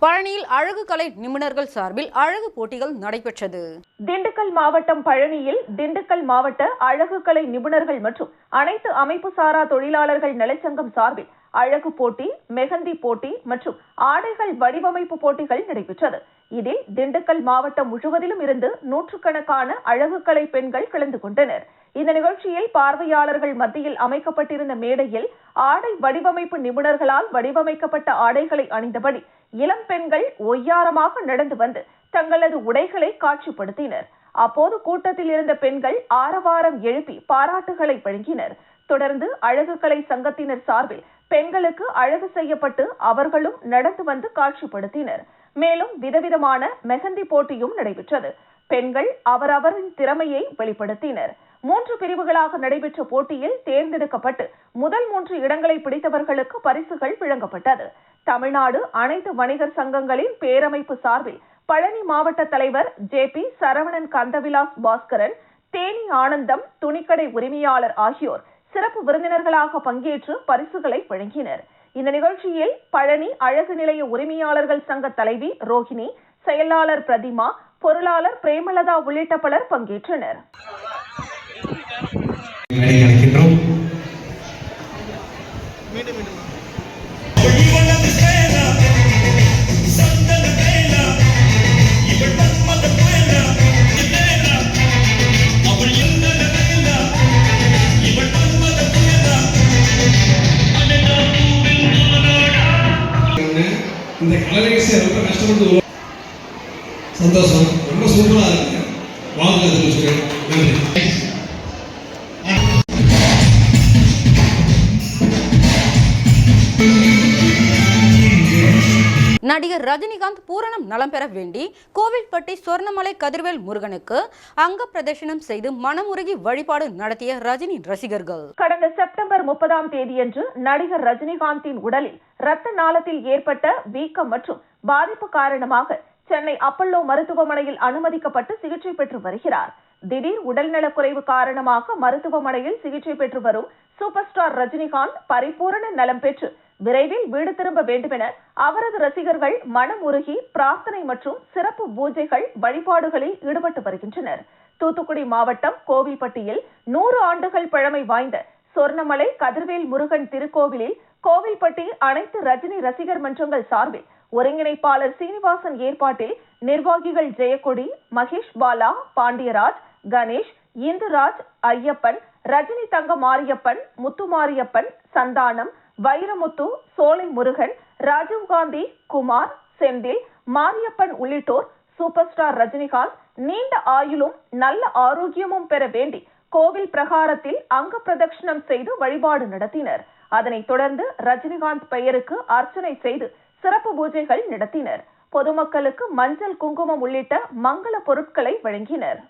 பழனியில் அழகு கலை நிபுணர்கள் சார்பில் அழகு போட்டிகள் நடைபெற்றது. திண்டுக்கல் மாவட்டம் பழனியில் திண்டுக்கல் மாவட்ட அழகு கலை நிபுணர்கள் மற்றும் அனைத்து அமைப்பு சாரா தொழிலாளர்கள் நலச்சங்கம் சார்பில் அழகு போட்டி, மெஹந்தி போட்டி மற்றும் ஆடைகள் வடிவமைப்பு போட்டிகள் நடைபெற்றது. இதில் திண்டுக்கல் மாவட்டம் முழுவதிலும் இருந்து நூற்றுக்கணக்கான அழகு கலை பெண்கள் கலந்து கொண்டனர். இந்த நிகழ்ச்சியில் பார்வையாளர்கள் மத்தியில் அமைக்கப்பட்டிருந்த மேடையில் ஆடை வடிவமைப்பு நிபுணர்களால் வடிவமைக்கப்பட்ட ஆடைகளை அணிந்தபடி இளம் பெண்கள் ஒய்யாரமாக நடந்து வந்து தங்களது உடைகளை காட்சிப்படுத்தினர். அப்போது கூட்டத்தில் இருந்த பெண்கள் ஆரவாரம் எழுப்பி பாராட்டுகளை வழங்கினர். தொடர்ந்து அழகு கலை சங்கத்தினர் சார்பில் பெண்களுக்கு அழகு செய்யப்பட்டு அவர்களும் நடந்து வந்து காட்சிப்படுத்தினர். மேலும் விதவிதமான மெஹந்தி போட்டியும் நடைபெற்றது. பெண்கள் அவரவரின் திறமையை வெளிப்படுத்தினர். 3 பிரிவுகளாக நடைபெற்ற போட்டியில் தேர்ந்தெடுக்கப்பட்டு முதல் 3 இடங்களை பிடித்தவர்களுக்கு பரிசுகள் வழங்கப்பட்டது. தமிழ்நாடு அனைத்து வணிகர் சங்கங்களின் பேரமைப்பு சார்பில் பழனி மாவட்ட தலைவர் JP சரவணன், கந்தவிலாஸ் பாஸ்கரன், தேனி ஆனந்தம் துணிக்கடை உரிமையாளர் ஆகியோர் சிறப்பு விருந்தினர்களாக பங்கேற்று பரிசுகளை வழங்கினர். இந்த நிகழ்ச்சியில் பழனி அழகு நிலைய உரிமையாளர்கள் சங்க தலைவி ரோஹிணி, செயலாளர் பிரதிமா, பொருளாளர் பிரேமலதா உள்ளிட்ட பலர் பங்கேற்றனர். இந்த கலரிங்ஸ் ரொம்ப கஷ்டப்பட்டு சந்தோஷம், ரொம்ப சூப்பராக இருக்கு. வாழ்க்கை நன்றி. நடிகர் ரஜினிகாந்த் பூரணம் நலம் பெற வேண்டி கோவில்பட்டி சொர்ணமலை கதிர்வேல் முருகனுக்கு அங்க பிரதர்ஷனம் செய்து மனமுருகி வழிபாடு நடத்திய ரஜினி ரசிகர்கள் கடந்த செப்டம்பர் 30ஆம் தேதியன்று நடிகர் ரஜினிகாந்தின் உடலில் இரத்த நாளத்தில் ஏற்பட்ட வீக்கம் மற்றும் பாதிப்பு காரணமாக சென்னை அப்பல்லோ மருத்துவமனையில் அனுமதிக்கப்பட்டு சிகிச்சை பெற்று வருகிறார். திடீர் உடல்நலக்குறைவு காரணமாக மருத்துவமனையில் சிகிச்சை பெற்று வரும் சூப்பர் ஸ்டார் ரஜினிகாந்த் பரிபூரண நலம் பெற்று விரைவில் வீடு திரும்ப வேண்டுமென அவரது ரசிகர்கள் மனமுருகி பிரார்த்தனை மற்றும் சிறப்பு பூஜைகள் வழிபாடுகளில் ஈடுபட்டு வருகின்றனர். தூத்துக்குடி மாவட்டம் கோவில்பட்டியில் 100 ஆண்டுகள் பழமை வாய்ந்த சொர்ணமலை கதிர்வேல் முருகன் திருக்கோவிலில் கோவில்பட்டி அனைத்து ரஜினி ரசிகர் மன்றங்கள் சார்பில் ஒருங்கிணைப்பாளர் சீனிவாசன் ஏற்பாட்டில் நிர்வாகிகள் ஜெயக்கொடி, மகேஷ் பாலா, பாண்டியராஜ், கணேஷ், இந்துராஜ், ஐயப்பன், ரஜினி தங்க மாரியப்பன், முத்துமாரியப்பன், சந்தானம், வைரமுத்து, சோலை முருகன், ராஜீவ்காந்தி, குமார், செந்தில், மாரியப்பன் உள்ளிட்டோர் சூப்பர் ஸ்டார் ரஜினிகாந்த் நீண்ட ஆயுளும் நல்ல ஆரோக்கியமும் பெற வேண்டி கோவில் பிரகாரத்தில் அங்க பிரதட்சணம் செய்து வழிபாடு நடத்தினர். அதனைத் தொடர்ந்து ரஜினிகாந்த் பெயருக்கு அர்ச்சனை செய்து சிறப்பு பூஜைகள் நடத்தினர். பொதுமக்களுக்கு மஞ்சள், குங்குமம் உள்ளிட்ட மங்கள பொருட்களை வழங்கினர்.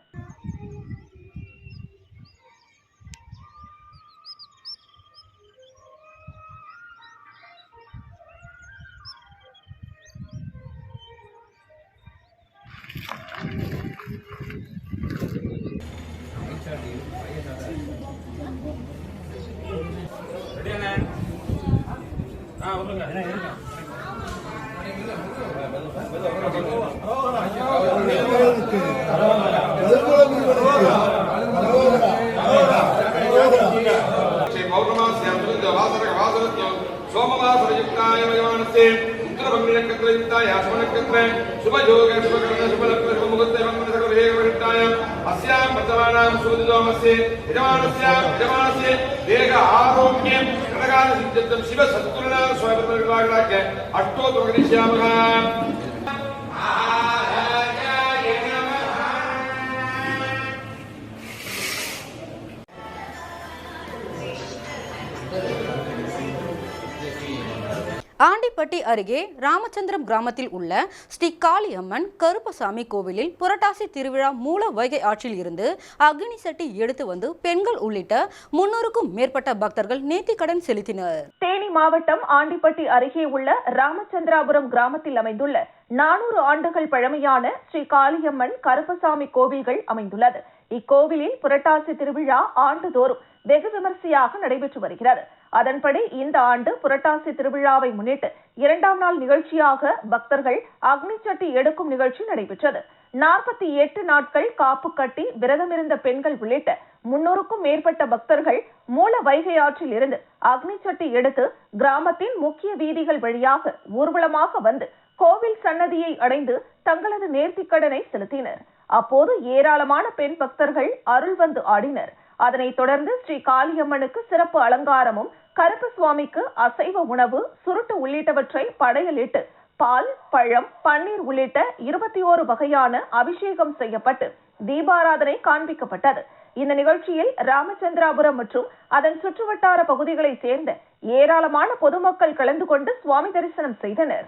ஆண்டிப்பட்டி அருகே ராமச்சந்திரம் கிராமத்தில் உள்ள ஸ்ரீ காளியம்மன் கருப்பசாமி கோவிலில் புரட்டாசி திருவிழா மூல வைகை ஆற்றில் இருந்து அக்னி சட்டி எடுத்து வந்து பெண்கள் உள்ளிட்ட 300க்கும் மேற்பட்ட பக்தர்கள் நேர்த்திக்கடன் செலுத்தினர். தேனி மாவட்டம் ஆண்டிப்பட்டி அருகே உள்ள ராமச்சந்திராபுரம் கிராமத்தில் அமைந்துள்ள 400 ஆண்டுகள் பழமையான ஸ்ரீ காளியம்மன் கருப்பசாமி கோவில்கள் அமைந்துள்ளது. இக்கோவிலில் புரட்டாசி திருவிழா ஆண்டுதோறும் வெகு விமரிசையாக நடைபெற்று வருகிறது. அதன்படி இந்த ஆண்டு புரட்டாசி திருவிழாவை முன்னிட்டு 2ஆம் நாள் நிகழ்ச்சியாக பக்தர்கள் அக்னி சட்டி எடுக்கும் நிகழ்ச்சி நடைபெற்றது. 48 நாட்கள் காப்பு கட்டி விரதமிருந்த பெண்கள் உள்ளிட்ட 300க்கும் மேற்பட்ட பக்தர்கள் மூல வைகை ஆற்றில் இருந்து அக்னி சட்டி எடுத்து கிராமத்தின் முக்கிய வீதிகள் வழியாக ஊர்வலமாக வந்து கோவில் சன்னதியை அடைந்து தங்களது நேர்த்திக்கடனை செலுத்தினர். அப்போது ஏராளமான பெண் பக்தர்கள் அருள் வந்து ஆடினர். அதனைத் தொடர்ந்து ஸ்ரீ காளியம்மனுக்கு சிறப்பு அலங்காரமும், கருப்பு சுவாமிக்கு அசைவ உணவு, சுருட்டு உள்ளிட்டவற்றை படையலிட்டு பால், பழம், பன்னீர் உள்ளிட்ட 21 வகையான அபிஷேகம் செய்யப்பட்டு தீபாராதனை காண்பிக்கப்பட்டது. இந்த நிகழ்ச்சியில் ராமச்சந்திராபுரம் மற்றும் அதன் சுற்றுவட்டார பகுதிகளை சேர்ந்த ஏராளமான பொதுமக்கள் கலந்து கொண்டு சுவாமி தரிசனம் செய்தனர்.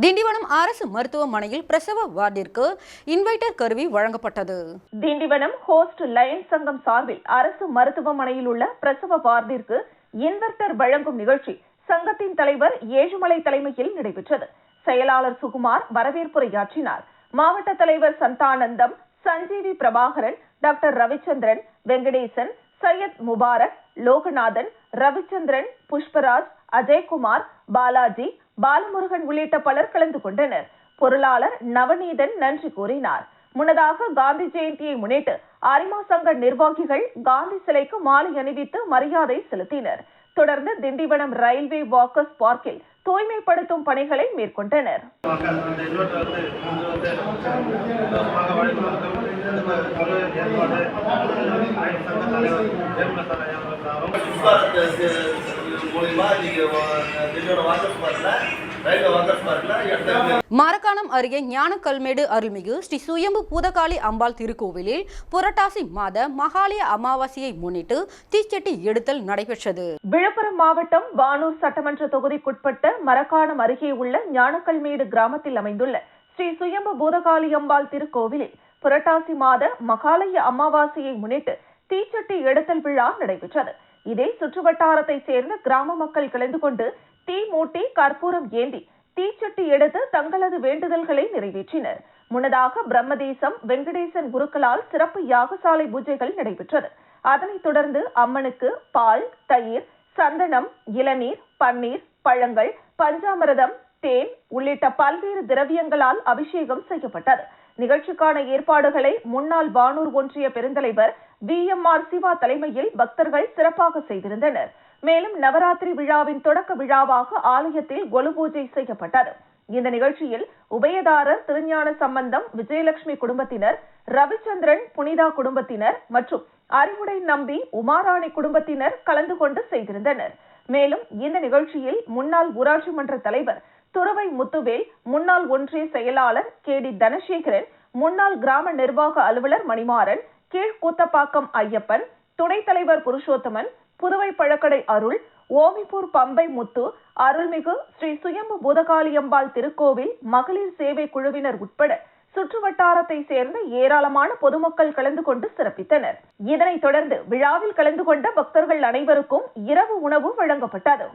திண்டிவனம் அரசு மருத்துவமனையில் பிரசவ வார்டிற்கு இன்வெர்டர் கருவி வழங்கப்பட்டது. திண்டிவனம் ஹோஸ்ட் லயன்ஸ் சங்கம் சார்பில் அரசு மருத்துவமனையில் உள்ள பிரசவ வார்டிற்கு இன்வெர்டர் வழங்கும் நிகழ்ச்சி சங்கத்தின் தலைவர் ஏழுமலை தலைமையில் நடைபெற்றது. செயலாளர் சுகுமார் வரவேற்புரையாற்றினார். மாவட்ட தலைவர் சந்தானந்தம், சஞ்சீவி பிரபாகரன், டாக்டர் ரவிச்சந்திரன், வெங்கடேசன், சையத் முபாரக், லோகநாதன், ரவிச்சந்திரன், புஷ்பராஜ், அஜய்குமார், பாலாஜி, பாலமுருகன் உள்ளிட்ட பலர் கலந்து கொண்டனர். பொருளாளர் நவநீதன் நன்றி கூறினார். முன்னதாக காந்தி ஜெயந்தியை முன்னிட்டு அரிமா சங்க நிர்வாகிகள் காந்தி சிலைக்கு மாலை அணிவித்து மரியாதை செலுத்தினர். தொடர்ந்து திண்டிவனம் ரயில்வே வாக்கர்ஸ் பார்க்கில் தூய்மைப்படுத்தும் பணிகளை மேற்கொண்டனர். மரக்காணம் அருகே ஞானக்கல்மேடு அருள்மிகு ஸ்ரீ சுயம்பு பூதகாளி அம்பாள் திருக்கோவிலில் புரட்டாசி மாத மகாலய அமாவாசையை முன்னிட்டு தீச்சட்டி எடுத்தல் நடைபெற்றது. விழுப்புரம் மாவட்டம் வானூர் சட்டமன்ற தொகுதிக்குட்பட்ட மரக்காணம் அருகே உள்ள ஞானக்கல்மேடு கிராமத்தில் அமைந்துள்ள ஸ்ரீ சுயம்பு பூதகாளி அம்பாள் திருக்கோவிலில் புரட்டாசி மாத மகாலய அமாவாசையை முன்னிட்டு தீச்சட்டி எடுத்தல் விழா நடைபெற்றது. இதில் சுற்றுவட்டாரத்தை சேர்ந்த கிராம மக்கள் கலந்து கொண்டு தீ மூட்டி கற்பூரம் ஏந்தி தீச்சட்டி எடுத்து தங்களது வேண்டுதல்களை நிறைவேற்றினர். முன்னதாக பிரம்மதேசம் வெங்கடேசன் குருக்களால் சிறப்பு யாகசாலை பூஜைகள் நடைபெற்றது. அதனைத் தொடர்ந்து அம்மனுக்கு பால், தயிர், சந்தனம், இளநீர், பன்னீர், பழங்கள், பஞ்சாமிரதம், தேன் உள்ளிட்ட பல்வேறு திரவியங்களால் அபிஷேகம் செய்யப்பட்டது. நிகழ்ச்சிக்கான ஏற்பாடுகளை முன்னாள் வானூர் ஒன்றிய பெருந்தலைவர் VMR சிவா தலைமையில் பக்தர்கள் சிறப்பாக செய்திருந்தனர். மேலும் நவராத்திரி விழாவின் தொடக்க விழாவாக ஆலயத்தில் கொலு பூஜை செய்யப்பட்டது. இந்த நிகழ்ச்சியில் உபயதாரர் திருஞான சம்பந்தம் விஜயலட்சுமி குடும்பத்தினர், ரவிச்சந்திரன் புனிதா குடும்பத்தினர் மற்றும் அறிவுடை நம்பி உமாராணி குடும்பத்தினர் கலந்து கொண்டு செய்திருந்தனர். மேலும் இந்த நிகழ்ச்சியில் முன்னாள் ஊராட்சி மன்ற தலைவர் துறவை முத்துவேல், முன்னாள் ஒன்றிய செயலாளர் KD தனசேகரன், முன்னாள் கிராம நிர்வாக அலுவலர் மணிமாறன், கீழ்கூத்தப்பாக்கம் ஐயப்பன், துணைத் தலைவர் புருஷோத்தமன், புதுவை பழக்கடை அருள், ஓமிப்பூர் பம்பை முத்து, அருள்மிகு ஸ்ரீ சுயம்பு பூதகாளியம்பாள் திருக்கோவில் மகளிர் சேவை குழுவினர் உட்பட சுற்றுவட்டாரத்தை சேர்ந்த ஏராளமான பொதுமக்கள் கலந்து கொண்டு சிறப்பித்தனர். இதனைத் தொடர்ந்து விழாவில் கலந்து கொண்ட பக்தர்கள் அனைவருக்கும் இரவு உணவு வழங்கப்பட்டது.